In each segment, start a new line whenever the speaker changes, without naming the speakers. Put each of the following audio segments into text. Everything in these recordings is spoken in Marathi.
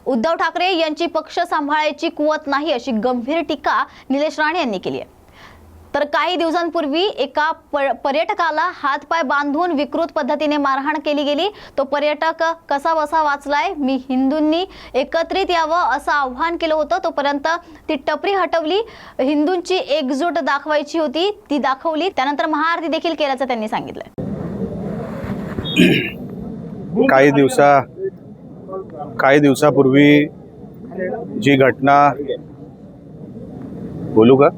उद्धव ठाकरे यांची पक्ष सांभाळायची कुवत नाही अशी गंभीर टीका निलेश राणे यांनी केली आहे। तर काही दिवसांपूर्वी एका पर्यटकाला हातपाय बांधून विकृत पद्धतीने मारहाण केली गेली। तो पर्यटक कसा बसा वाचलाय। मी हिंदूंनी एकत्रित यावं असं आव्हान केलं होतं, तोपर्यंत ती टपरी हटवली। हिंदूंची एकजूट दाखवायची होती, ती दाखवली। त्यानंतर महाआरती देखील केल्याचं त्यांनी सांगितलं।
काही दिवसापूर्वी जी घटना बोलू का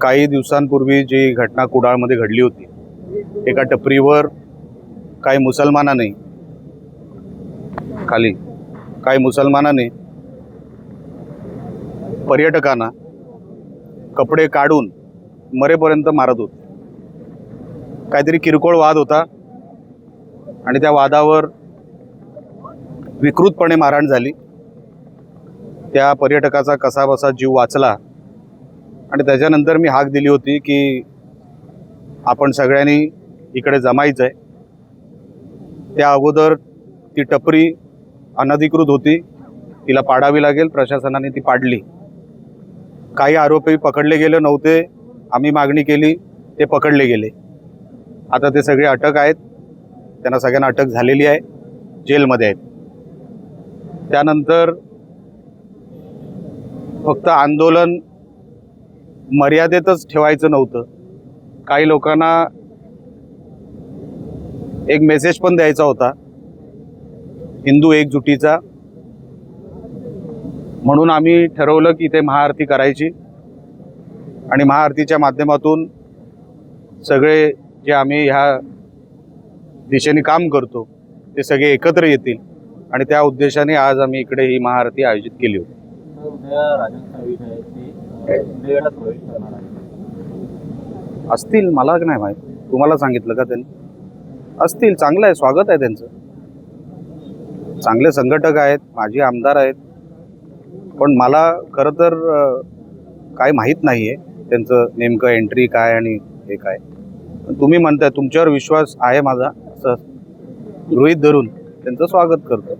काही दिवसांपूर्वी जी घटना कुडाळमध्ये घडली होती, एका टपरीवर काही मुसलमानाने पर्यटकांना कपडे काढून मरेपर्यंत मारत होते। काहीतरी किरकोळ वाद होता आणि त्या वादावर विकृतपणे मारहाण झाली। त्या पर्यटकाचा कसाबसा जीव वाचला आणि त्याच्यानंतर मी हाक दिली होती की आपण सगळ्यांनी इकडे जमायचं आहे। त्या अगोदर ती टपरी अनधिकृत होती, तिला पाडावी लागेल। प्रशासनाने ती पाडली। काही आरोपी पकडले गेले नव्हते, आम्ही मागणी केली, ते पकडले गेले। आता ते सगळे अटक आहेत, त्यांना सगळ्यांना अटक झालेली आहे, जेलमध्ये आहेत। त्यानंतर फक्त आंदोलन मर्यादेतच ठेवायचं नव्हतं, काही लोकांना एक मेसेज पण द्यायचा होता हिंदू एकजुटीचा। म्हणून आम्ही ठरवलं की ते महाआरती करायची आणि महाआरतीच्या माध्यमातून सगळे जे आम्ही ह्या दिशेने काम करतो ते सगळे एकत्र येतील आणि त्या उद्देशाने आज आम्ही इकडे ही महाआरती आयोजित केली होती। असतील, मला नाही माहित, तुम्हाला सांगितलं का त्यांनी? असतील, चांगलं आहे, स्वागत आहे त्यांचं। चांगले संघटक आहेत, माजी आमदार आहेत, पण मला खरं तर काय माहीत नाही आहे त्यांचं नेमकं एंट्री काय आणि हे काय। तुम्ही म्हणताय, तुमच्यावर विश्वास आहे माझा असं गृहीत धरून त्यांचं स्वागत करतो।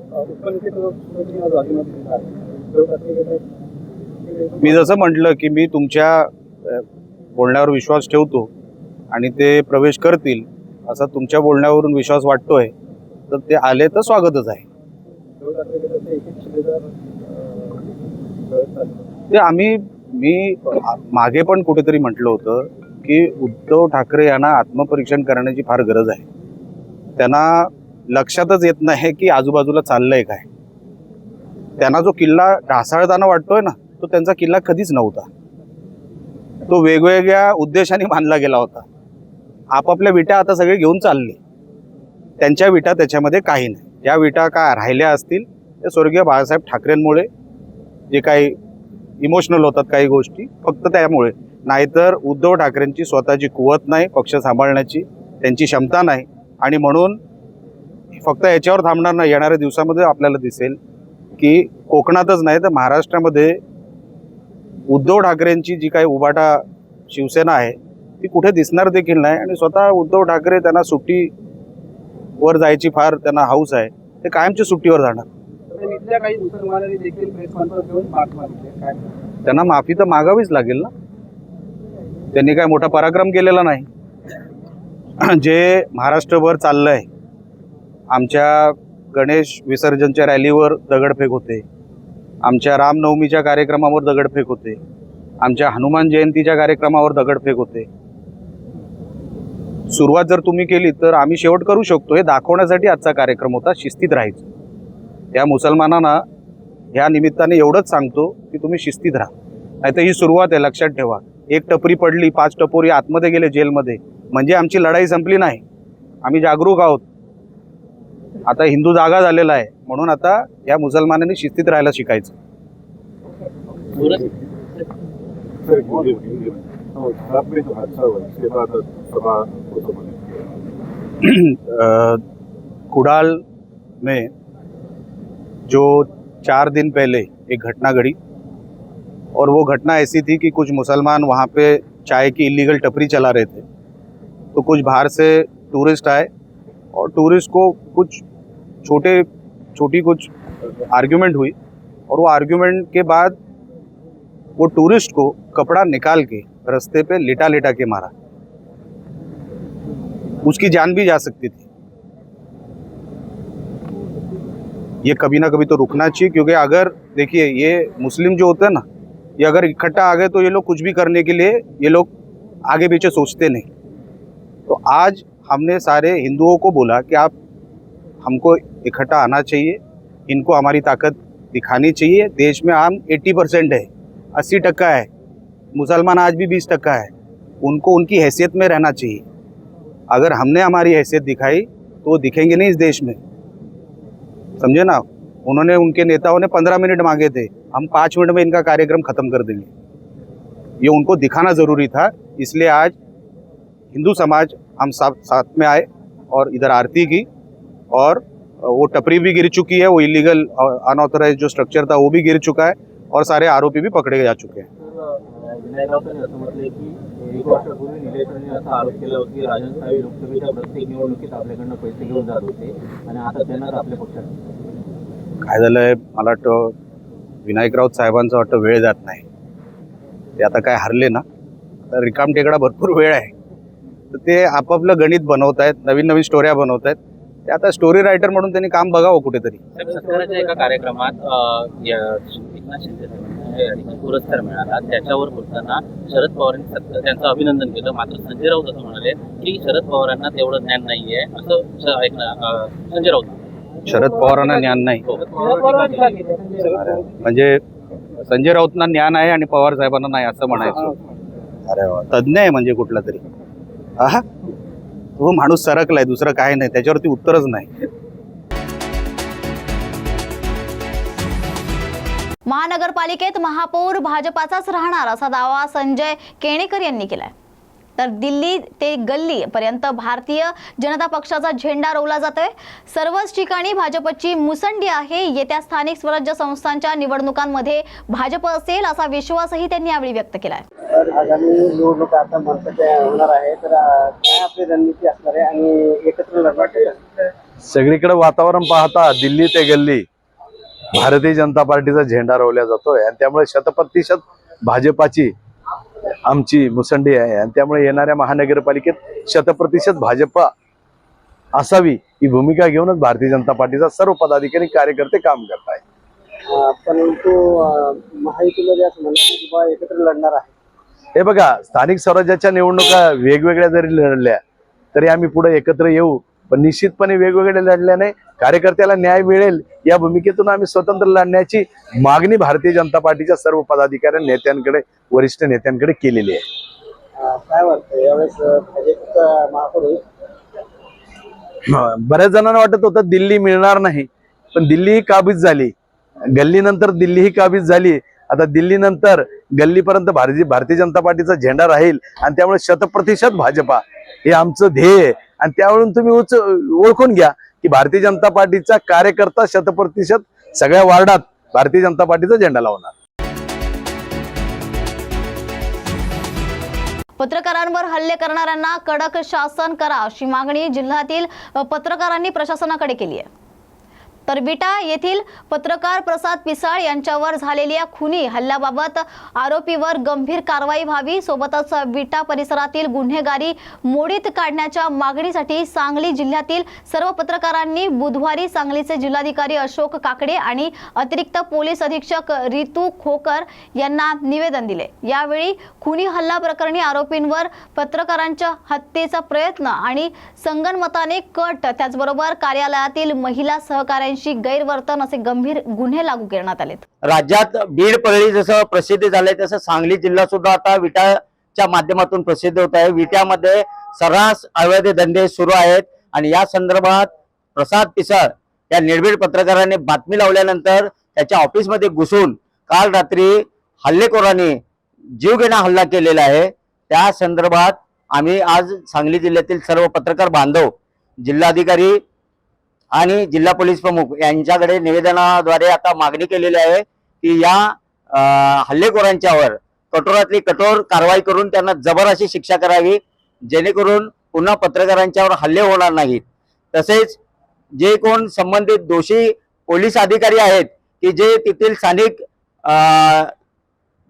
मी जसं म्हटलं की मी तुमच्या बोलण्यावर विश्वास ठेवतो आणि ते प्रवेश करतील असा तुमच्या बोलण्यावरून विश्वास वाटतोय, तर ते आले तर स्वागतच आहे। ते मी मागे पण कुठेतरी म्हटलं होतं की उद्धव ठाकरे यांना आत्मपरीक्षण करण्याची फार गरज आहे। त्यांना लक्षातच येत नाही की आजूबाजूला चाललंय काय। त्यांना जो किल्ला ढासाळताना वाटतोय ना, तो त्यांचा किल्ला कधीच नव्हता। तो वेगवेगळ्या उद्देशाने बांधला गेला होता। आपापल्या विटा आता सगळे घेऊन चालले, त्यांच्या विटा त्याच्यामध्ये काही नाही। ज्या विटा काय राहिल्या असतील ते स्वर्गीय बाळासाहेब ठाकरेंमुळे, जे काही इमोशनल होतात काही गोष्टी, फक्त त्यामुळे। नाहीतर उद्धव ठाकरेंची स्वतःची कुवत नाही पक्ष सांभाळण्याची, त्यांची क्षमता नाही। आणि म्हणून फक्त याच्यावर थांबणार नाही। येणाऱ्या दिवसामध्ये आपल्याला दिसेल की कोकणातच नाही तर महाराष्ट्रामध्ये उद्धव ठाकरेंची जी काही उभाटा शिवसेना आहे ती कुठे दिसणार देखील नाही। आणि स्वतः उद्धव ठाकरे, त्यांना सुट्टीवर जायची फार त्यांना हौस आहे, ते कायमची सुट्टीवर जाणार। त्यांना माफी तर मागावीच लागेल ना, त्यांनी काय मोठा पराक्रम केलेला नाही। जे महाराष्ट्रभर चाललंय, आमच्या गणेश विसर्जनच्या रॅलीवर दगडफेक होते, आमच्या रामनवमीच्या कार्यक्रमावर दगडफेक होते, आमच्या हनुमान जयंतीच्या कार्यक्रमावर दगडफेक होते। सुरुवात जर तुम्ही केली तर आम्ही शेवट करू शकतो, हे दाखवण्यासाठी आजचा कार्यक्रम होता। शिस्तीत राहायचं। त्या मुसलमानांना ह्या निमित्ताने एवढंच सांगतो की तुम्ही शिस्तीत राहा, नाहीतर ही सुरुवात आहे, लक्षात ठेवा। एक टपरी पडली, 5 टपोरी आतमध्ये गेले जेलमध्ये, म्हणजे आमची लढाई संपली नाही। आम्ही जागरूक आहोत, आता हिंदू जागा झालेला आहे, म्हणून आता या मुसलमानांनी शिस्तीत राहायला शिकायचं। कुडाल में जो 4 दिन पहले एक घटना घड़ी और वो घटना ऐसी थी कि कुछ मुसलमान वहाँ पे चाय की इलीगल टपरी चला रहे थे। तो कुछ बाहर से टूरिस्ट आए और टूरिस्ट को कुछ छोटी कुछ आर्ग्यूमेंट हुई और वो आर्ग्यूमेंट के बाद वो टूरिस्ट को कपड़ा निकाल के रास्ते पे लेटा लेटा के मारा। उसकी जान भी जा सकती थी। ये कभी ना कभी तो रुकना चाहिए, क्योंकि अगर देखिए ये मुस्लिम जो होते हैं ना, ये अगर इकट्ठा आ गए तो ये लोग कुछ भी करने के लिए ये लोग आगे पीछे सोचते नहीं। तो आज हमने सारे हिंदुओं को बोला कि आप हमको इकट्ठा आना चाहिए, इनको हमारी ताकत दिखानी चाहिए। देश में हम 80% है, 80% है, मुसलमान आज भी 20% है। उनको उनकी हैसियत में रहना चाहिए। अगर हमने हमारी हैसियत दिखाई तो वो दिखेंगे नहीं इस देश में, समझे ना। उन्होंने, उनके नेताओं ने 15 मिनट मांगे थे, हम 5 मिनट में इनका कार्यक्रम खत्म कर देंगे। ये उनको दिखाना ज़रूरी था, इसलिए आज हिंदू समाज हम साथ में आए और इधर आरती की। और वो टपरी भी गिर चुकी है, वो इलीगल अनऑथराइज जो स्ट्रक्चर था वो भी गिर चुका है और सारे आरोपी भी पकड़े जा चुके हैं।
विनायक राऊतांनी असं म्हटलंय की 1 वर्षापूर्वी निलेश राणे असा आरोप केला होता की राजन साहेब लोकसभेच्या प्रत्येक निवडणुकीत आपल्याकडनं पैसे घेऊन जात होते आणि आता त्यांनाच आपल्या पक्षात
काय झालंय, मला वाटतं विनायक राऊत साहेबांचं वाटतं वेळ जात नाही। ते आता काय हरले ना, तर रिकामटेकडा भरपूर वेळ आहे, तर ते आपापलं गणित बनवत आहेत, नवीन नवीन स्टोऱ्या बनवत आहेत। ते आता स्टोरी रायटर म्हणून त्यांनी काम बघावं कुठेतरी।
सत्काराच्या एका कार्यक्रमात एकनाथ शिंदे साहेबांना पुरस्कार मिळाला, त्याच्यावर बोलताना शरद पवारांनी त्यांचं अभिनंदन केलं। मात्र संजय राऊत असं म्हणाले की शरद पवारांना तेवढं ज्ञान नाहीये, असं संजय राऊत।
शरद पवारांना ज्ञान नाही म्हणजे संजय राऊतना ज्ञान आहे आणि पवार साहेबांना नाही असं म्हणायचं? अरे वा, तज्ञ आहे म्हणजे कुठला तरी। हा, तो माणूस सरकलाय, दुसरं काय नाही, त्याच्यावरती उत्तरच नाही।
महानगरपालिकेत महापौर भाजपाचाच राहणार असा दावा संजय केणेकर यांनी केलाय। तर दिल्ली ते गल्ली पर्यंत भारतीय जनता पक्षाचा झेंडा रोवला जातोय। सर्वच ठिकाणी भाजपची मुसंडी आहे। येत्या स्थानिक स्वराज्य संस्थांच्या निवडणुकांमध्ये भाजप असेल असा विश्वासही त्यांनी यावेळी व्यक्त केलाय।
आगामी निवडणूक आता मनसेच्या होणार आहे, तर काय आपली रणनीती असणार आहे आणि एकत्र लढणार?
सगळीकडे वातावरण पाहता दिल्ली ते गल्ली भारतीय जनता पार्टीचा झेंडा रोवला जातोय आणि त्यामुळे 100% भाजपाची आमची मुसंडी आहे आणि त्यामुळे येणाऱ्या महानगरपालिकेत 100% भाजप असावी ही भूमिका घेऊनच भारतीय जनता पार्टीचा सर्व पदाधिकारी कार्यकर्ते काम करत आहेत।
परंतु महायुतीमध्ये असं म्हणतात की बा एकत्र लढणार आहे।
हे बघा, स्थानिक स्वराज्याच्या निवडणुका वेगवेगळ्या जरी लढल्या तरी आम्ही पुढे एकत्र येऊ, पण निश्चितपणे वेगवेगळे लढल्याने कार्यकर्त्याला न्याय मिळेल या भूमिकेतून आम्ही स्वतंत्र लढण्याची मागणी भारतीय जनता पार्टीच्या सर्व पदाधिकारी नेत्यांकडे, वरिष्ठ नेत्यांकडे केलेली आहे।
काय वाटतं यावेळेस भाजपचा महापौर होईल?
बऱ्याच जणांना वाटत होतं दिल्ली मिळणार नाही, पण दिल्ली ही काबीज झाली, गल्लीनंतर दिल्ली ही काबीज झाली। आता दिल्ली नंतर गल्लीपर्यंत भारतीय जनता पार्टीचा झेंडा राहील आणि त्यामुळे 100% भाजपा हे आमचं ध्येय आहे। आणि त्यावरून तुम्ही ओळखून घ्या की भारतीय जनता पार्टीचा कार्यकर्ता 100% सगळ्या वार्डात भारतीय जनता पार्टीचा झेंडा लावणार।
पत्रकारांवर हल्ले करणाऱ्यांना कडक शासन करा अशी मागणी जिल्ह्यातील पत्रकारांनी प्रशासनाकडे केली आहे। तर विटा येथील पत्रकार प्रसाद पिसाळ यांच्यावर झालेल्या खुनी हल्ल्याबाबत आरोपीवर गंभीर कारवाई व्हावी, सोबतच विटा परिसरातील गुन्हेगारी मोडीत काढण्याच्या मागणीसाठी सांगली जिल्ह्यातील सर्व पत्रकारांनी बुधवारी सांगलीचे जिल्हाधिकारी अशोक काकडे आणि अतिरिक्त पोलीस अधीक्षक रितू खोकर यांना निवेदन दिले। यावेळी खुनी हल्ला प्रकरणी आरोपींवर पत्रकारांच्या हत्येचा प्रयत्न आणि संगनमताने कट, त्याचबरोबर कार्यालयातील महिला सहकाऱ्यांशी गैरवर्तन असे गंभीर गुन्हे लागू करण्यात आलेत।
राज्यात बीड परळी जसं प्रसिद्ध झालंय तसं सांगली जिल्हा सुद्धा आता विटाच्या माध्यमातून प्रसिद्ध होत आहे। विट्यामध्ये सर्रास अवैध धंदे सुरू आहेत आणि या संदर्भात प्रसाद पिसाळ या निर्भीड पत्रकाराने बातमी लावल्यानंतर त्याच्या ऑफिसमध्ये घुसून काल रात्री हल्लेखोरांनी जीवघेणा हल्ला केलेला आहे। त्या संदर्भात आम्ही आज सांगली जिल्ह्यातील सर्व पत्रकार बांधव, जिल्हाधिकारी आणि जिल्हा पोलीस प्रमुख यांच्याकडे निवेदनाद्वारे आता मागणी केलेली आहे की या हल्लेखोरांच्यावर कठोरातली कठोर कारवाई करून त्यांना जबर अशी शिक्षा करावी, जेणेकरून पुन्हा पत्रकारांच्यावर हल्ले होणार नाहीत। तसेच जे कोण संबंधित दोषी पोलीस अधिकारी आहेत की जे तेथील स्थानिक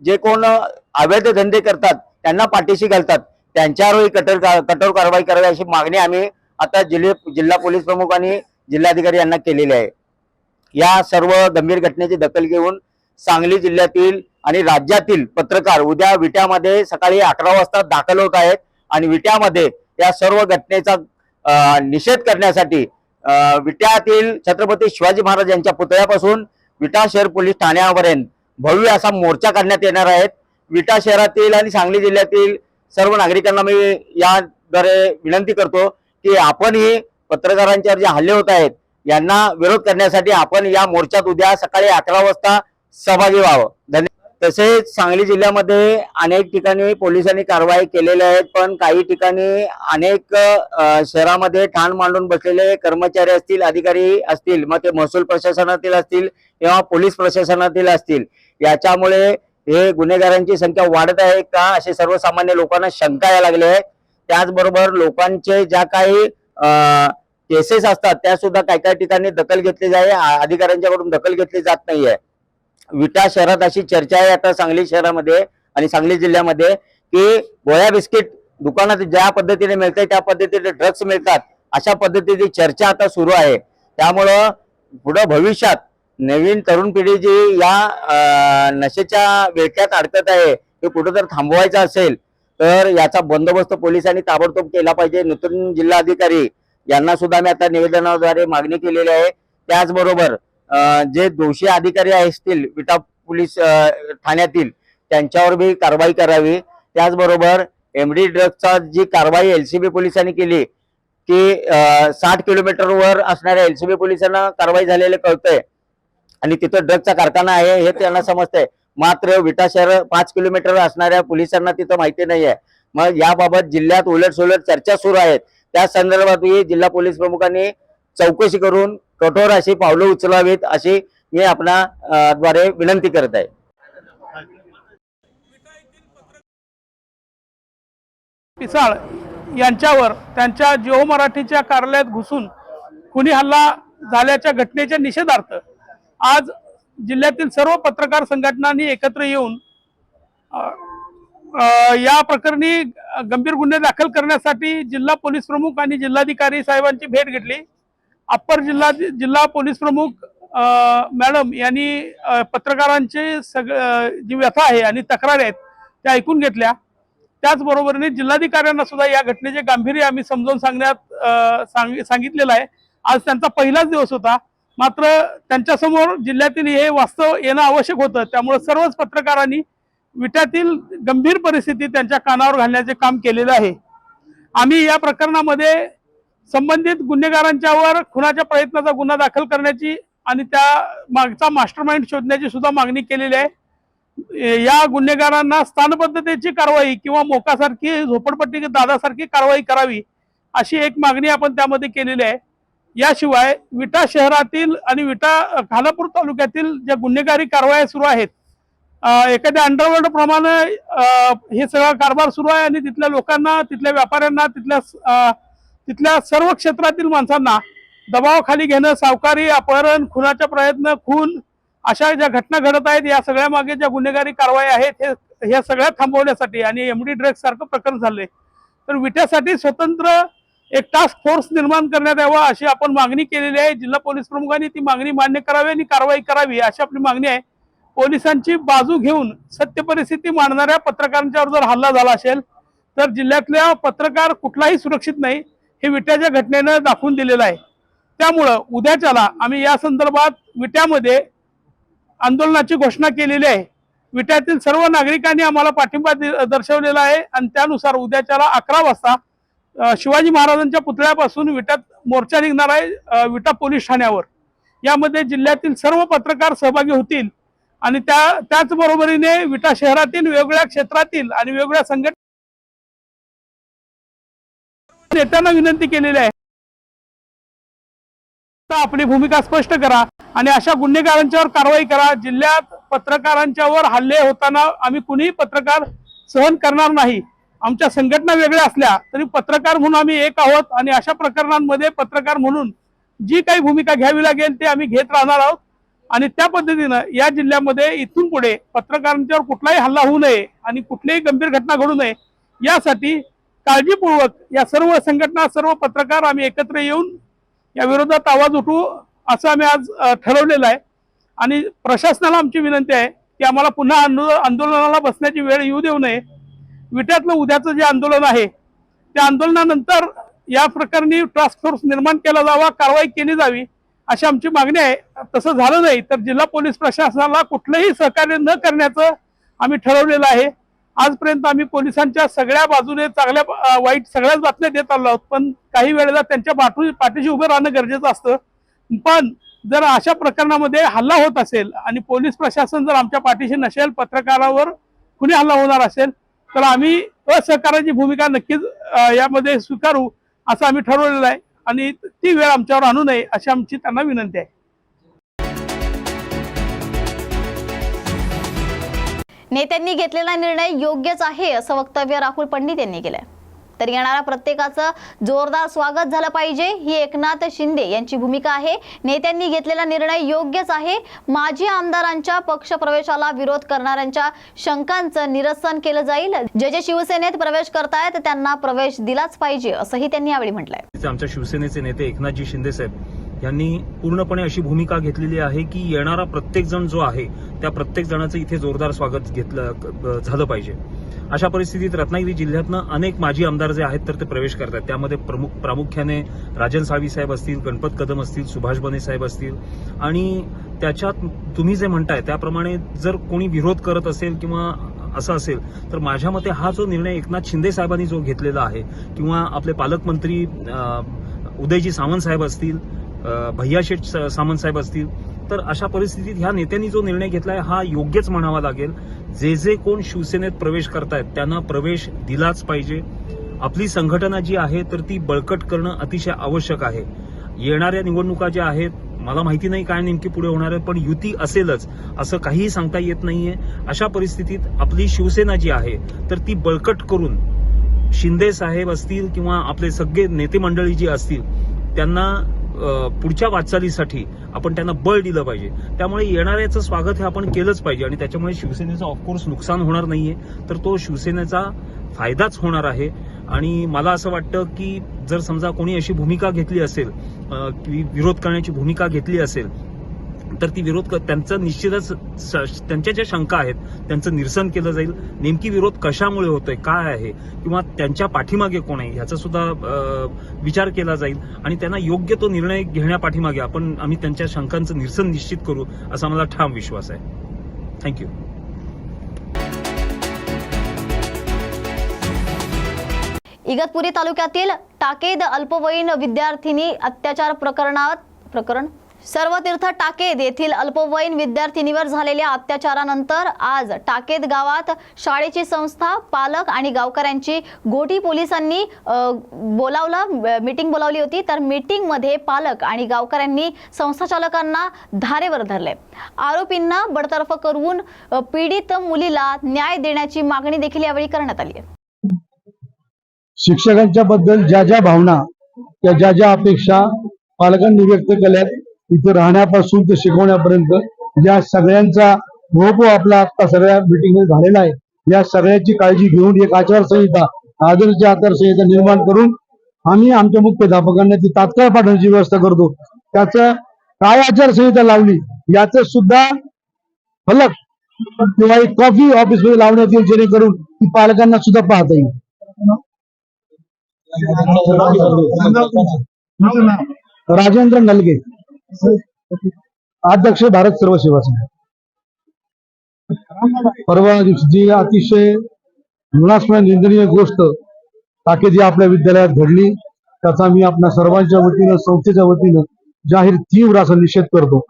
जे कोण अवैध धंदे करतात त्यांना पाठीशी घालतात, त्यांच्यावरही कठोर कारवाई करावी अशी मागणी आम्ही आता जिल्हा पोलीस प्रमुख आणि जिल्हाधिकारी यांना केलेली आहे। या सर्व गंभीर घटनेची दखल घेऊन सांगली जिल्ह्यातील आणि राज्यातील पत्रकार उद्या विट्यामध्ये सकाळी 11 वाजता दाखल होत आहेत आणि विट्यामध्ये या सर्व घटनेचा निषेध करण्यासाठी विट्यातील छत्रपती शिवाजी महाराज यांच्या पुतळ्यापासून विटा शहर पोलीस ठाण्यापर्यंत भव्य असा मोर्चा काढण्यात येणार आहे। विटा शहरातील आणि सांगली जिल्ह्यातील सर्व नागरिकांना मी याद्वारे विनंती करतो की आपणही पत्रकारांच्यावर जे हल्ले होत आहेत यांना विरोध करण्यासाठी आपण या मोर्चात उद्या सकाळी 11 वाजता सहभागी व्हावं। धन्यवाद। तसेच सांगली जिल्ह्यामध्ये अनेक ठिकाणी पोलिसांनी कारवाई केलेल्या आहेत, पण काही ठिकाणी अनेक शहरामध्ये ठाण मांडून बसलेले कर्मचारी असतील, अधिकारी असतील, मग ते महसूल प्रशासनातील असतील किंवा पोलीस प्रशासनातील असतील, याच्यामुळे हे गुन्हेगारांची संख्या वाढत आहे का असे सर्वसामान्य लोकांना शंका यायला लागली आहे। त्याचबरोबर लोकांचे ज्या काही केसेस असतात त्या सुद्धा काही ठिकाणी दखल घेतली जाते, अधिकाऱ्यांच्याकडून दखल घेतली जात नाहीये। विटा शहरात अशी चर्चा आहे आता सांगली शहरामध्ये आणि सांगली जिल्ह्यामध्ये की गोळ्या बिस्किट दुकानात ज्या पद्धतीने मिळते त्या पद्धतीने ड्रग्स मिळतात अशा पद्धतीची चर्चा आता सुरू आहे। त्यामुळं पुढे भविष्यात नवीन तरुण पिढी जी या नशेच्या विळख्यात अडकत आहे ते कुठं जर थांबवायचं असेल तर याचा बंदोबस्त पोलिसांनी ताबडतोब केला पाहिजे। नूतन जिल्हाधिकारी यांना सुद्धा मी आता निवेदनाद्वारे मागणी केलेली आहे। त्याचबरोबर जे दोषी अधिकारी असतील विटा पोलीस ठाण्यातील त्यांच्यावर बी कारवाई करावी। त्याचबरोबर एमडी ड्रग्सचा जी कारवाई एलसीबी पोलिसांनी केली की 60 किलोमीटरवर असणाऱ्या एलसीबी पोलिसांना कारवाई झालेले कळतंय आणि तिथं ड्रग्सचा कारखाना आहे हे त्यांना समजतंय, मात्र विटा शहर 5 किलोमीटर असणाऱ्या पोलिसांना तिथं माहिती नाही आहे। मग याबाबत जिल्ह्यात उलटसुलट चर्चा सुरू आहेत, त्या संदर्भातही जिल्हा पोलीस प्रमुखांनी चौकशी करून कठोर अशी पावलं उचलावीत अशी मी आपणा द्वारे विनंती करत आहे।
पिसाळ यांच्यावर त्यांच्या जिओ मराठीच्या कार्यालयात घुसून खुनी हल्ला झाल्याच्या घटनेच्या निषेधार्थ आज जिल्ह्यातील सर्व पत्रकार संघटनांनी एकत्र येऊन या प्रकरणी गंभीर गुन्हे दाखल करण्यासाठी जिल्हा पोलीस प्रमुख आणि जिल्हाधिकारी साहेबांची भेट घेतली। अप्पर जिल्हा पोलीस प्रमुख मॅडम यांनी पत्रकारांची जी व्यथा आहे आणि तक्रारी आहेत त्या ऐकून घेतल्या। त्याचबरोबरीने जिल्हाधिकाऱ्यांना सुद्धा या घटनेचे गांभीर्य आम्ही समजावून सांगितलेलं आहे। आज त्यांचा पहिलाच दिवस होता, मात्र त्यांच्यासमोर जिल्ह्यातील हे वास्तव येणं आवश्यक होतं, त्यामुळे सर्वच पत्रकारांनी विट्यातील गंभीर परिस्थिती त्यांच्या कानावर घालण्याचे काम केलेलं आहे। आम्ही या प्रकरणामध्ये संबंधित गुन्हेगारांच्यावर खुनाच्या प्रयत्नाचा गुन्हा दाखल करण्याची आणि त्या मागचा मास्टरमाइंड शोधण्याची सुद्धा मागणी केलेली आहे। या गुन्हेगारांना स्थानबद्धतेची कारवाई किंवा मोकासारखी झोपडपट्टी दादासारखी कारवाई करावी अशी एक मागणी आपण त्यामध्ये केलेली आहे। याशिवाय विटा शहरातील आणि विटा खानापूर तालुक्यातील ज्या गुन्हेगारी कारवाया सुरू आहेत, एखाद्या अंडरवर्ल्ड प्रमाणे हे सगळा कारभार सुरू आहे आणि तिथल्या लोकांना, तिथल्या व्यापाऱ्यांना, तिथल्या सर्व क्षेत्रातील माणसांना दबावाखाली घेणं, सावकारी, अपहरण, खुनाचा प्रयत्न, खून अशा ज्या घटना घडत आहेत या सगळ्या मागे ज्या गुन्हेगारी कारवाई आहेत हे सगळ्या थांबवण्यासाठी आणि एमडी ड्रग्स सारखं प्रकरण झालंय तर विट्यासाठी स्वतंत्र एक टास्क फोर्स निर्माण करण्यात यावा अशी आपण मागणी केलेली आहे। जिल्हा पोलीस प्रमुखांनी ती मागणी मान्य करावी आणि कारवाई करावी अशी आपली मागणी आहे। पोलिसांची बाजू घेऊन सत्य परिस्थिती मांडणाऱ्या पत्रकारांच्यावर जर हल्ला झाला असेल तर जिल्ह्यातल्या पत्रकार कुठलाही सुरक्षित नाही हे विट्याच्या घटनेनं दाखवून दिलेलं आहे। त्यामुळं उद्याच्याला आम्ही या संदर्भात विट्यामध्ये आंदोलनाची घोषणा केलेली आहे। विट्यातील सर्व नागरिकांनी आम्हाला पाठिंबा दर्शवलेला आहे आणि त्यानुसार उद्याच्याला 11 वाजता शिवाजी महाराजांच्या पुतळ्यापासून विट्यात मोर्चा निघणार आहे विटा पोलीस ठाण्यावर। यामध्ये जिल्ह्यातील सर्व पत्रकार सहभागी होतील आणि त्याचबरोबरीने विटा शहरातील वेगवेगळ्या क्षेत्रातील आणि वेगवेगळ्या संघटना नेत्यांना विनंती केलेली आहे आपली भूमिका स्पष्ट करा आणि अशा गुन्हेगारांच्यावर कारवाई करा। जिल्ह्यात पत्रकारांच्यावर हल्ले होताना आम्ही कुणीही पत्रकार सहन करणार नाही। आमच्या संघटना वेगळ्या असल्या तरी पत्रकार म्हणून आम्ही एक आहोत आणि अशा प्रकरणांमध्ये पत्रकार म्हणून जी काही भूमिका घ्यावी लागेल ते आम्ही घेत राहणार आहोत आणि त्या पद्धतीनं या जिल्ह्यामध्ये इथून पुढे पत्रकारांच्यावर कुठलाही हल्ला होऊ नये आणि कुठलीही गंभीर घटना घडू नये यासाठी काळजीपूर्वक या सर्व संघटना सर्व पत्रकार आम्ही एकत्र येऊन या विरोधात आवाज उठवू असं आम्ही आज ठरवलेलं आहे आणि प्रशासनाला आमची विनंती आहे की आम्हाला पुन्हा आंदोलनाला बसण्याची वेळ येऊ देऊ नये. विट्यातलं उद्याचं जे आंदोलन आहे त्या आंदोलनानंतर या प्रकरणी टास्क फोर्स निर्माण केला जावा, कारवाई केली जावी अशी आमची मागणी आहे. तसं झालं नाही तर जिल्हा पोलीस प्रशासनाला कुठलंही सहकार्य न करण्याचं आम्ही ठरवलेलं आहे. आजपर्यंत आम्ही पोलिसांच्या सगळ्या बाजूने चांगल्या वाईट सगळ्याच बातम्या देत आलो आहोत, पण काही वेळेला त्यांच्या पाठीशी उभं राहणं गरजेचं असतं. पण जर अशा प्रकरणामध्ये हल्ला होत असेल आणि पोलीस प्रशासन जर आमच्या पाठीशी नसेल, पत्रकारावर कुणी हल्ला होणार असेल तर आम्ही असहकाराची भूमिका नक्कीच यामध्ये स्वीकारू असं आम्ही ठरवलेलं आहे आणि ती वेळ आमच्यावर आणू नये अशी आमची त्यांना विनंती आहे.
नेत्यांनी घेतलेला निर्णय योग्यच आहे असं वक्तव्य राहुल पंडित यांनी केलंय. तर येणाऱ्या प्रत्येकाचं जोरदार स्वागत झालं पाहिजे ही एकनाथ शिंदे यांची भूमिका आहे. नेत्यांनी घेतलेला निर्णय योग्यच आहे. माजी आमदारांच्या पक्ष प्रवेशाला विरोध करणाऱ्यांच्या शंकांचं निरसन केलं जाईल. जे शिवसेनेत प्रवेश करतायत त्यांना प्रवेश दिलाच पाहिजे असंही त्यांनी यावेळी म्हटलंय.
आमच्या शिवसेनेचे नेते एकनाथजी शिंदे साहेब यांनी पूर्णपणे अशी भूमिका घेतलेली आहे की येणारा प्रत्येक जण जो आहे त्या प्रत्येक जणाचं इथे जोरदार स्वागत झालं पाहिजे. अशा परिस्थितीत रत्नागिरी जिल्ह्यातनं अनेक माजी आमदार जे आहेत तर ते प्रवेश करतात. त्यामध्ये प्रामुख्याने राजन साळवी साहेब असतील, गणपत कदम असतील, सुभाष बने साहेब असतील आणि त्याच्यात तुम्ही जे म्हणताय त्याप्रमाणे जर कोणी विरोध करत असेल किंवा असं असेल तर माझ्या मते हा जो निर्णय एकनाथ शिंदे साहेबांनी जो घेतलेला आहे किंवा आपले पालकमंत्री उदयजी सामंत साहेब असतील, भैयाशेठ सामंत साहेब असतील, तर अशा परिस्थितीत ह्या नेत्यांनी जो निर्णय घेतलाय हा योग्यच म्हणावा लागेल. जे कोण शिवसेनेत प्रवेश करतायत त्यांना प्रवेश दिलाच पाहिजे. आपली संघटना जी आहे तर ती बळकट करणं अतिशय आवश्यक आहे. येणाऱ्या निवडणुका ज्या आहेत मला माहिती नाही काय नेमकी पुढे होणार आहे, पण युती असेलच असं काहीही सांगता येत नाहीये. अशा परिस्थितीत आपली शिवसेना जी आहे तर ती बळकट करून शिंदे साहेब असतील किंवा आपले सगळे नेते मंडळी जी असतील त्यांना पुढच्या वाटचालीसाठी आपण त्यांना बळ दिलं पाहिजे. त्यामुळे येणाऱ्याचं स्वागत हे आपण केलंच पाहिजे आणि त्याच्यामुळे शिवसेनेचं ऑफकोर्स नुकसान होणार नाहीये तर तो शिवसेनेचा फायदाच होणार आहे. आणि मला असं वाटतं की जर समजा कोणी अशी भूमिका घेतली असेल की विरोध करण्याची भूमिका घेतली असेल तर ती त्यांचं निश्चितच त्यांच्या ज्या शंका आहेत त्यांचं निरसन केलं जाईल. नेमकी विरोध कशामुळे होतोय, काय आहे किंवा त्यांच्या पाठीमागे कोण आहे ह्याचा सुद्धा विचार केला जाईल आणि त्यांना योग्य तो निर्णय घेण्यापाठीमागे आम्ही त्यांच्या शंकांचं निरसन निश्चित करू असा मला ठाम विश्वास आहे. थँक्यू.
इगतपुरी तालुक्यातील टाकेद अल्पवयीन विद्यार्थिनी अत्याचार प्रकरण सर्वतीर्थ टाकेद येथील अल्पवयीन विद्यार्थिनीवर झालेल्या अत्याचारानंतर आज टाकेद गावात शाळेची संस्था, पालक आणि गावकऱ्यांची गोटी पोलिसांनी मीटिंग बोलावली होती. तर मीटिंगमध्ये पालक आणि गावकऱ्यांनी संस्थाचालकांना धारेवर धरले. आरोपींना बडतर्फ करून पीडित मुलीला न्याय देण्याची मागणी देखील यावेळी करण्यात आली आहे.
शिक्षकांच्या बद्दल ज्या ज्या भावना ज्या ज्या अपेक्षा पालकांनी व्यक्त केल्यात इथे राहण्यापासून ते शिकवण्यापर्यंत या सगळ्यांचा मोहपो आपला आता सगळ्या मीटिंगमध्ये झालेला आहे. या सगळ्याची काळजी घेऊन एक आचारसंहिता, आदर्श आचारसंहिता निर्माण करून आम्ही आमच्या मुख्याध्यापकांना ती तात्काळ पाठवण्याची व्यवस्था करतो. त्याचं काय आचारसंहिता लावली याचं सुद्धा फलक किंवा एक कॉपी ऑफिसमध्ये लावण्यात येईल जेणेकरून ती पालकांना सुद्धा पाहता येईल. राजेंद्र नलगे, अध्यक्ष भारत सर्व सेवा संघ. परवा दिवशी अतिशय घृणास्पद निंदनीय गोष्ट टाकेद आपल्या विद्यालयात घडली त्याचा मी आपल्या सर्वांच्या वतीनं संस्थेच्या वतीनं जाहीर तीव्र असा निषेध करतो.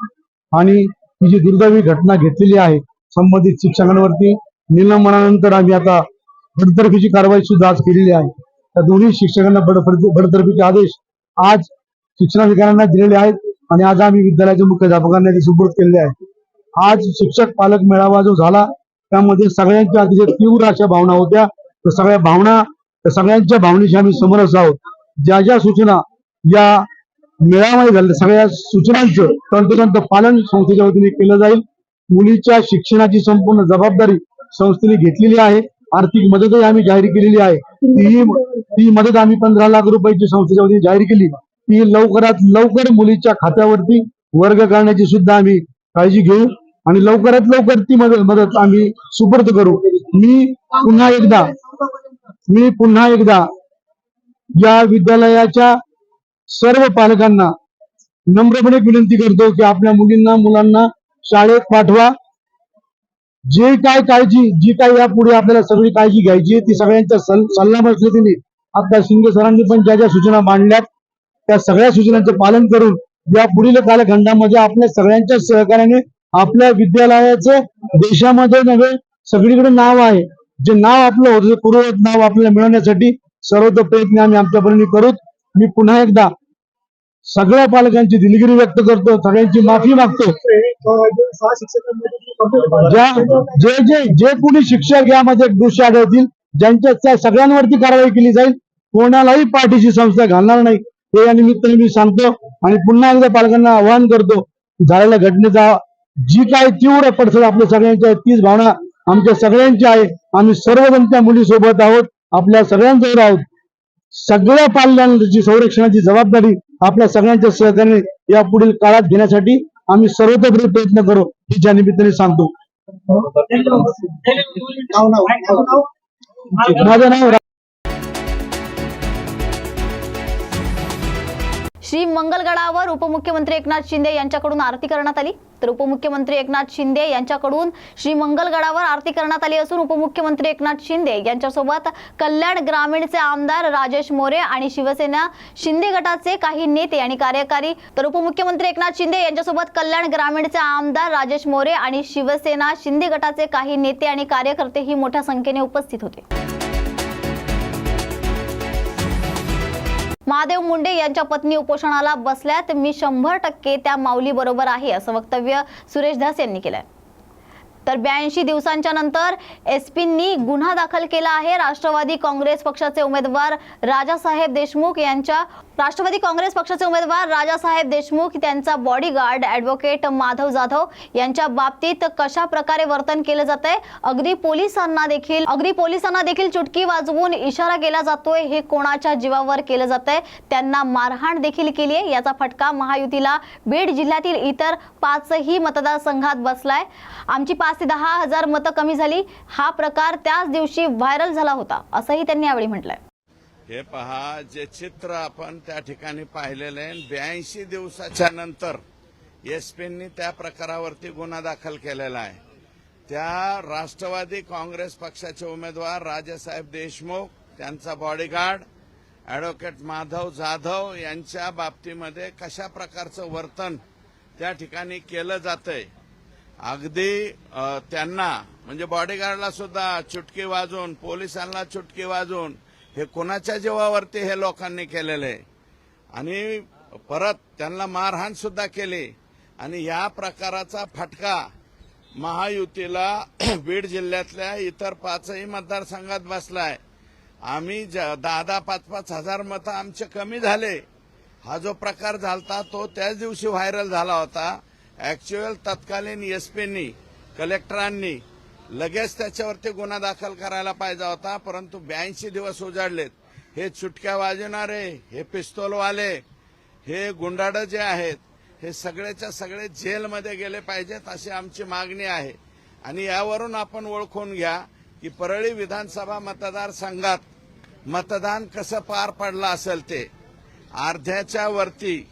आणि ही जी दुर्दैवी घटना घेतलेली आहे संबंधित शिक्षकांवरती निलंबनानंतर आम्ही आता बडतर्फीची कारवाई सुद्धा आज केलेली आहे. त्या दोन्ही शिक्षकांना बडतर्फीचे आदेश आज शिक्षणाधिकाऱ्यांना दिलेले आहेत आणि आज आम्ही विद्यालयाच्या मुख्याध्यापकांना ते सुपूर्द केलेले आहेत. आज शिक्षक पालक मेळावा जो झाला त्यामध्ये सगळ्यांच्या अतिशय तीव्र अशा भावना होत्या. सगळ्यांच्या भावनेशी आम्ही समरस आहोत. ज्या ज्या सूचना या मेळावा झाले सगळ्या सूचनांचं तंतोतंत पालन संस्थेच्या वतीने केलं जाईल. मुलीच्या शिक्षणाची संपूर्ण जबाबदारी संस्थेने घेतलेली आहे. आर्थिक मदतही आम्ही जाहीर केलेली आहे. ती मदत आम्ही 15 लाख रुपयाची संस्थेच्या वतीने जाहीर केली. ती लवकरात लवकर मुलीच्या खात्यावरती वर्ग करण्याची सुद्धा आम्ही काळजी घेऊ आणि लवकरात लवकर ती मदत आम्ही सुपूर्द करू. मी पुन्हा एकदा या विद्यालयाच्या सर्व पालकांना नम्रपणे विनंती करतो की आपल्या मुलांना शाळेत पाठवा. जी काय यापुढे आपल्याला सगळी काळजी घ्यायची ती सगळ्यांच्या सल्लामसलतीने आता शिंदे सरांनी पण ज्या सूचना मांडल्यात त्या सगळ्या सूचनांचं पालन करून या पुढील कालखंडामध्ये आपल्या सगळ्यांच्या सहकार्याने आपल्या विद्यालयाचं देशामध्ये नव्हे सगळीकडे नाव आहे. जे नाव आपलं होतं पूर्ववत नाव आपल्याला मिळवण्यासाठी सर्वत्र प्रयत्न आम्ही आमच्यापर्यंत करू. मी पुन्हा एकदा सगळ्या पालकांची दिलगिरी व्यक्त करतो, सगळ्यांची माफी मागतो. जे कोणी शिक्षक यामध्ये दोषी आढळतील ज्यांच्या सगळ्यांवरती कारवाई केली जाईल. कोणालाही पाठीची संस्था घालणार नाही हे या निमित्ताने मी सांगतो आणि पुन्हा एकदा पालकांना आवाहन करतो. झालेल्या घटनेचा जी काय तीव्र पडसाद आपल्या सगळ्यांच्या तीच भावना आमच्या सगळ्यांची आहे. आम्ही सर्वजण त्या मुलीसोबत आहोत, आपल्या सगळ्यांसोबत आहोत. सगळ्या पालकांची संरक्षणाची जबाबदारी आपल्या सगळ्यांच्या सहकार्याने या पुढील काळात घेण्यासाठी आम्ही सर्वतोपरी प्रयत्न करू हे ज्या निमित्ताने सांगतो. माझं नाव
श्री मंगलगडावर उपमुख्यमंत्री एकनाथ शिंदे यांच्याकडून आरती करण्यात आली. तर उपमुख्यमंत्री एकनाथ शिंदे यांच्याकडून श्री मंगलगडावर आरती करण्यात आली असून उपमुख्यमंत्री एकनाथ शिंदे यांच्यासोबत कल्याण ग्रामीणचे आमदार राजेश मोरे आणि शिवसेना शिंदे गटाचे काही नेते आणि कार्यकारी. तर उपमुख्यमंत्री एकनाथ शिंदे यांच्यासोबत कल्याण ग्रामीणचे आमदार राजेश मोरे आणि शिवसेना शिंदे गटाचे काही नेते आणि कार्यकर्ते ही मोठ्या संख्येने उपस्थित होते. महादेव मुंडे यांच्या पत्नी उपोषणाला बसल्यात. मी 100% त्या माऊली बरोबर आहे असं वक्तव्य सुरेश धस यांनी केलंय. तर 82 दिवसांच्या नंतर एसपींनी गुन्हा दाखल केला आहे. राष्ट्रवादी काँग्रेस पक्षाचे उमेदवार राजासाहेब देशमुख त्यांचा बॉडीगार्ड ॲडव्होकेट माधव जाधव यांच्या बाबतीत कशा प्रकारे वर्तन केलं जातंय. अगदी पोलिसांना देखील चुटकी वाजवून इशारा केला जातोय. हे कोणाच्या जीवावर केलं जातंय. त्यांना मारहाण देखील केली आहे. याचा फटका महायुतीला बीड जिल्ह्यातील इतर 5ही मतदारसंघात बसलाय. आमची 5 ते 10 हजार मतं कमी झाली. हा प्रकार त्याच दिवशी व्हायरल झाला होता असंही त्यांनी यावेळी म्हटलंय.
हे पहा, जे चित्र आपण त्या ठिकाणी पाहिलेलं आहे. 82 दिवसाच्या नंतर एसपींनी त्या प्रकारावरती गुन्हा दाखल केलेला आहे. त्या राष्ट्रवादी काँग्रेस पक्षाचे उमेदवार राजासाहेब देशमुख त्यांचा बॉडीगार्ड ॲडव्होकेट माधव जाधव यांच्या बाबतीमध्ये कशा प्रकारचं वर्तन त्या ठिकाणी केलं जातंय. अगदी त्यांना म्हणजे बॉडीगार्डला सुद्धा चुटकी वाजवून, पोलिसांना चुटकी वाजवून हे कोणाच्या जीवावरती हे लोकांनी केलेलं आहे. आणि परत त्यांना मारहाण सुद्धा केली. आणि या प्रकाराचा फटका महायुतीला बीड जिल्ह्यातल्या इतर 5ही मतदारसंघात बसलाय. आम्ही 10-5 हजार मतं आमचे कमी झाले. हा जो प्रकार झालता तो त्याच दिवशी व्हायरल झाला होता. ऍक्च्युअल तत्कालीन एसपींनी, कलेक्टरांनी लगेच त्याच्यावरती गुन्हा दाखल करायला पाहिजे होता. परंतु 82 दिवस उजाडलेत. हे चुटक्या वाजवणारे, हे पिस्तोलवाले, हे गुंडाड जे आहेत हे सगळेच्या सगळे जेलमध्ये गेले पाहिजेत अशी आमची मागणी आहे. आणि यावरून आपण ओळखून घ्या की परळी विधानसभा मतदारसंघात मतदान कसं पार पडलं असेल. ते अर्ध्याच्या वरती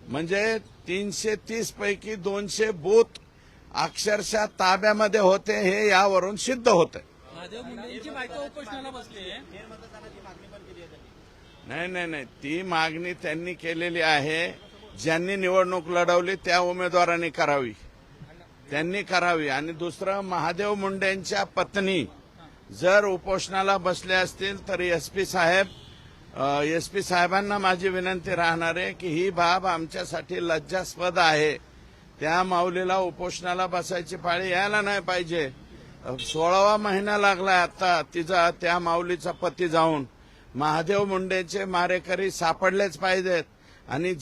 म्हणजे 330 पैकी 200 बूथ अक्षरशः ताब्यामध्ये होते. हे यावरून सिद्ध होतं. नाही, ती मागणी त्यांनी केलेली आहे. ज्यांनी निवडणूक लढवली त्या उमेदवारांनी करावी, त्यांनी करावी. आणि दुसरं, महादेव मुंडेंच्या पत्नी जर उपोषणाला बसले असतील तर एसपी साहेबांना माझी विनंती राहणार आहे की ही बाब आमच्यासाठी लज्जास्पद आहे. त्या माऊलीला उपोषणाला बसायची पाळी यायला नाही पाहिजे. 16वा महिना लागलाय आता तिचा, त्या माऊलीचा पती जाऊन. महादेव मुंडेचे मारेकरी सापडलेच पाहिजेत. आणि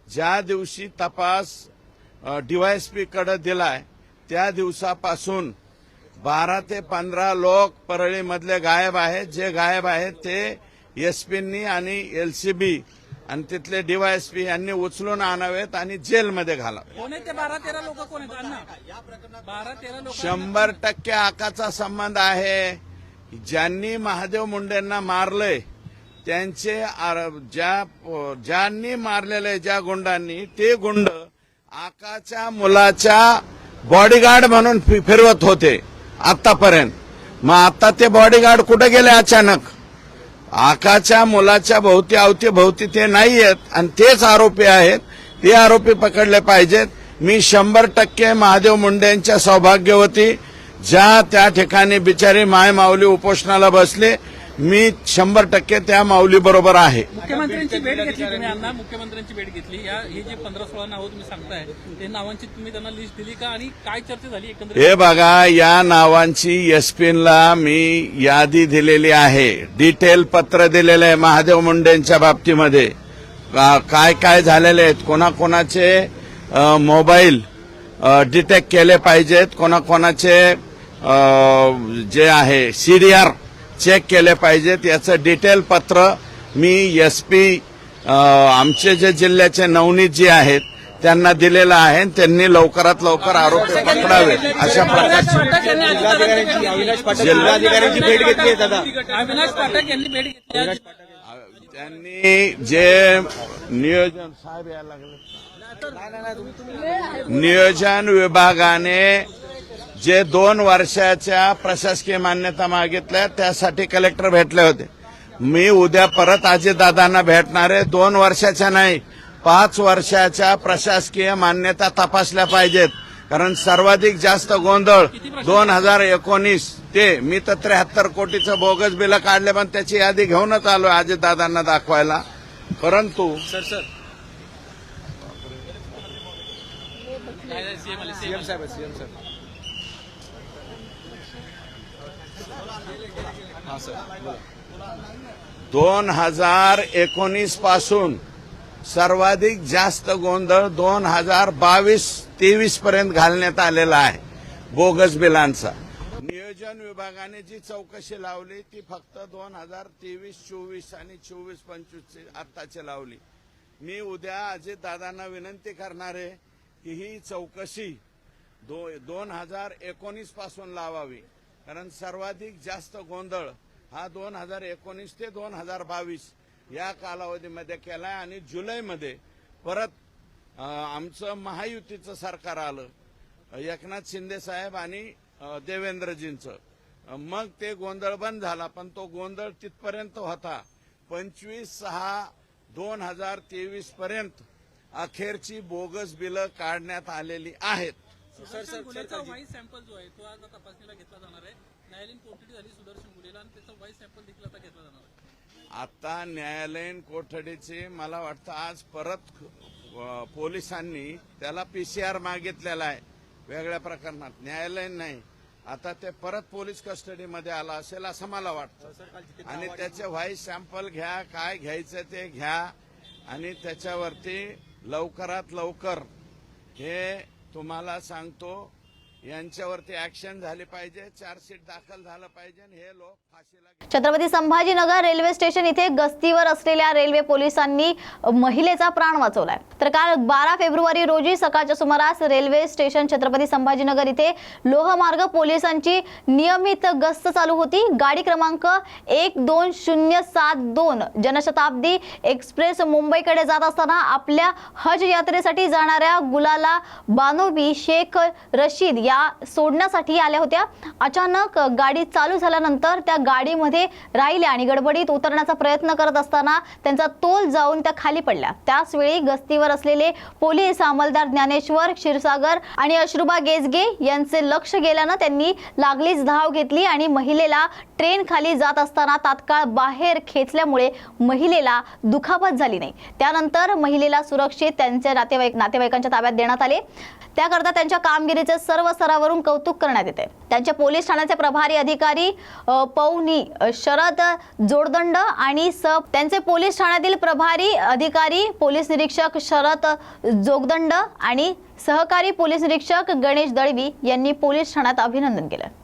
ज्या दिवशी तपास DYSP कडे दिलाय त्या दिवसापासून 12 ते 15 लोक परळीमधले गायब आहेत. जे गायब आहेत ते SPनी आणि LCB आणि तिथले DYSP यांनी उचलून आणावेत आणि जेलमध्ये घालावे. 100% आकाचा संबंध आहे. ज्यांनी महादेव मुंडेंना मारलंय त्यांचे ज्यांनी मारलेले ज्या गुंडांनी ते गुंड आकाच्या मुलाच्या बॉडीगार्ड म्हणून फिरवत होते आतापर्यंत. मग आता ते बॉडीगार्ड कुठे गेले अचानक? आकाच्या मुलाच्या अवतीभोवती ते नाही आहेत आणि तेच आरोपी आहेत. ते आरोपी पकडले पाहिजेत. मी 100% महादेव मुंडेंच्या सौभाग्यवती ज्या त्या ठिकाणी बिचारी माय माऊली उपोषणाला बसले, मी 100% त्या माऊली बरोबर आहे.
मुख्यमंत्र्यांची भेट घेतली तुम्ही अण्णा, मुख्यमंत्र्यांची भेट घेतली. हे जे 15-16 नावं तुम्ही सांगताय ते नावांची तुम्ही त्यांना लिस्ट दिली का आणि काय चर्चा झाली एकंदरीत?
हे बघा, या नावांची SPला मी यादी दिलेली आहे, डिटेल पत्र दिलेलं आहे. महादेव मुंडेंच्या बाबतीमध्ये काय काय झालेले आहेत, कोणाकोणाचे मोबाईल डिटेक्ट केले पाहिजेत, कोणाकोणाचे जे आहे CDR चेक केले पाहिजेत, याचं डिटेल पत्र मी SP आमचे जे जिल्ह्याचे नवनीतजी आहेत त्यांना दिलेलं आहे. त्यांनी लवकरात लवकर आरोपी पकडावे अशा प्रकारची
जिल्हाधिकाऱ्यांची भेट घेतली दादा.
अविनाश पाठक यांनी भेट घेतली.
त्यांनी जे नियोजन साहेब यायला लागले, नियोजन विभागाने जे 2 वर्षाच्या प्रशासकीय मान्यता मागितल्या त्यासाठी कलेक्टर भेटले होते. मी उद्या परत अजितदादांना भेटणार आहे. 2 वर्षाच्या नाही, 5 वर्षाच्या प्रशासकीय मान्यता तपासल्या पाहिजेत. कारण सर्वाधिक जास्त गोंधळ 2019 ते मी तर 73 कोटीचं बोगस बिल काढले, पण त्याची यादी घेऊनच आलोय अजितदादांना दाखवायला. परंतु
सीएम साहेब
2019 पासून सर्वाधिक जास्त गोंधळ 2022-23 पर्यंत घालण्यात आलेला आहे बोगस बिलांचा. नियोजन विभागाने जी चौकशी लावली ती फक्त 2023-24 आणि 24-25 आत्ताची लावली. मी उद्या अजितदादांना विनंती करणार आहे की ही चौकशी 2019 पासून लावावी. कारण सर्वाधिक जास्त गोंधळ हा 2019 ते 2022 या कालावधीमध्ये केलाय. आणि जुलैमध्ये परत आमचं महायुतीचं सरकार आलं, एकनाथ शिंदे साहेब आणि देवेंद्रजींचं. मग ते गोंधळ बंद झाला, पण तो गोंधळ तिथपर्यंत होता. 25/6/2023 पर्यंत अखेरची बोगस बिलं काढण्यात आलेली आहेत.
व्हाईस सॅम्पल जो आहे तो आता तपासणीला घेतला जाणार आहे. न्यायालयीन कोठडी झाली सुदर्शन गुन्हेला आणि त्याचा व्हाईस सॅम्पल देखील आता घेतला जाणार आहे.
आता न्यायालयीन कोठडीची मला वाटतं आज परत पोलिसांनी त्याला PCR मागितलेला आहे वेगळ्या प्रकरणात, न्यायालयीन नाही. आता ते परत पोलीस कस्टडीमध्ये आला असेल असं मला वाटतं. आणि त्याचे व्हाईस सॅम्पल घ्या, काय घ्यायचं ते घ्या आणि त्याच्यावरती लवकरात लवकर हे तुम्हाला सांगतो यांच्यावरती ऍक्शन झाली पाहिजे, चार्जशीट दाखल झालं पाहिजे. हे लोक फाशीला.
छत्रपती संभाजीनगर रेल्वे स्टेशन इथे गस्तीवर असलेल्या रेल्वे पोलिसांनी महिलेचा प्राण वाचवलाय. तर काल 12 फेब्रुवारी रोजी सकाळच्या सुमारास रेल्वे स्टेशन छत्रपती संभाजीनगर इथे लोहमार्ग पोलिसांची नियमित गस्त चालू होती. गाडी क्रमांक 12072 जनशताब्दी एक्सप्रेस मुंबईकडे जात असताना आपल्या हज यात्रेसाठी जाणाऱ्या गुलाला बानोबी शेख रशीद या सोडण्यासाठी आल्या होत्या. अचानक गाडी चालू झाल्यानंतर त्या गाडीमध्ये राहिल्या आणि गडबडीत उतरण्याचा प्रयत्न करत असताना त्यांचा तोल जाऊन त्या खाली पडल्या. त्याच वेळी गस्तीवर असलेले पोलीस अंमलदार ज्ञानेश्वर क्षीरसागर आणि अश्रुबा गेजगे यांचे लक्ष गेल्यानं त्यांनी लागलीच धाव घेतली आणि महिलेला ट्रेन खाली जात असताना तात्काळ बाहेर खेचल्यामुळे महिलेला दुखापत झाली नाही. त्यानंतर महिलेला सुरक्षित त्यांच्या नातेवाईकांच्या ताब्यात देण्यात आले. त्याकरता त्यांच्या कामगिरीचे सर्व स्तरावरून कौतुक करण्यात येते। त्यांच्या पोलीस ठाण्याचे प्रभारी अधिकारी पौनी शरद जोडदंड आणि त्यांचे पोलीस ठाण्यातील प्रभारी अधिकारी पोलीस निरीक्षक शरद जोगदंड आणि सहकारी पोलीस निरीक्षक गणेश दळवी यांनी पोलीस ठाण्यात अभिनंदन केलं।